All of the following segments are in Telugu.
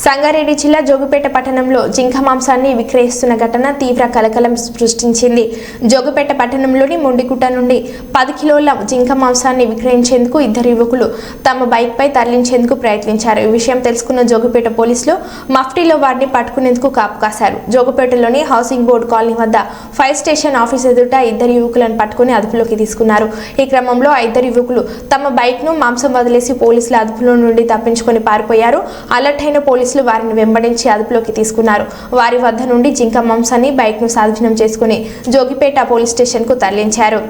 సంగారెడ్డి జిల్లా జోగిపేట పట్టణంలో జింక మాంసాన్ని విక్రయిస్తున్న ఘటన తీవ్ర కలకలం సృష్టించింది. జోగిపేట పట్టణంలోని మొండిగుట్ట నుండి 10 కిలోల జింక మాంసాన్ని విక్రయించేందుకు ఇద్దరు యువకులు తమ బైక్ పై తరలించేందుకు ప్రయత్నించారు. ఈ విషయం తెలుసుకున్న జోగిపేట పోలీసులు మఫ్టీలో వారిని పట్టుకునేందుకు కాపు కాశారు. జోగిపేటలోని హౌసింగ్ బోర్డు కాలనీ వద్ద ఫైర్ స్టేషన్ ఆఫీస్ ఎదుట ఇద్దరు యువకులను పట్టుకుని అదుపులోకి తీసుకున్నారు. ఈ క్రమంలో ఆ ఇద్దరు యువకులు తమ బైక్ ను మాంసం వదిలేసి పోలీసుల అదుపులో నుండి తప్పించుకొని పారిపోయారు. అలర్ట్ అయిన పోలీసులు వారిని వెంబడించి అదుపులోకి తీసుకున్నారు. వారి వద్ద నుండి జింక మాంసాన్ని బైక్ ను స్వాధీనం చేసుకుని జోగిపేట పోలీస్ స్టేషన్ కు తరలించారు.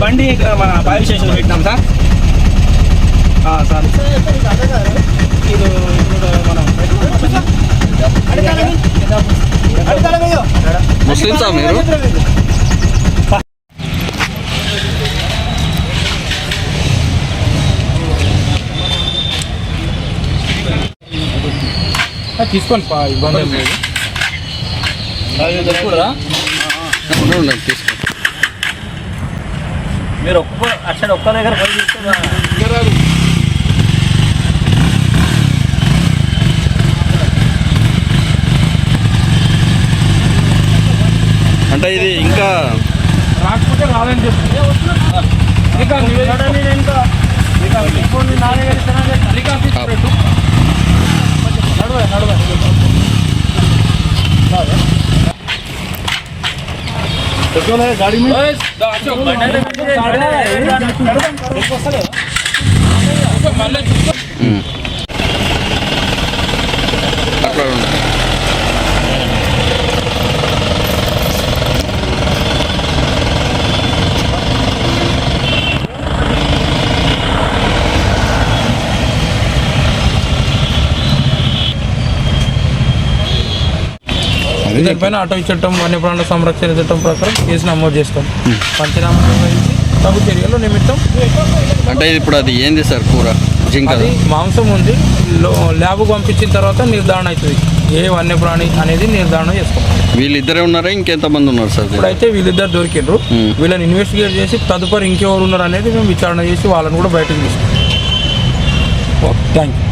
బండి మన ఫైర్ స్టేషన్ పెట్టినాం సార్. ముస్లిమ్సా మీరు? తీసుకోండి ఇబ్బంది ఏం లేదు. తీసుకోండి. మీరు ఒక్క దగ్గర పని చేస్తారు. అంటే ఇది ఇంకా రాకపోతే రాదని చెప్తుంది. गाड़ी में దీనిపైన అటవీ చట్టం వన్యప్రాణుల సంరక్షణ చట్టం ప్రకారం కేసు నమోదు చేస్తాం. పంచనామా నిర్వహించి తగు చర్యలు నిమిత్తం. అంటే ఇప్పుడు అది ఏంది సార్? కూర జింక మాంసం ఉంది. ల్యాబ్కు పంపించిన తర్వాత నిర్ధారణ అవుతుంది ఏ వన్యప్రాణి అనేది నిర్ధారణ చేస్తాం. వీళ్ళిద్దరే ఉన్నారా ఇంకెంతమంది ఉన్నారు సార్? ఇప్పుడైతే వీళ్ళిద్దరు దొరికిండ్రు. వీళ్ళని ఇన్వెస్టిగేట్ చేసి తదుపరి ఇంకెవరు ఉన్నారు అనేది మేము విచారణ చేసి వాళ్ళని కూడా బయటకు తీసుకుంటాం. Thank you.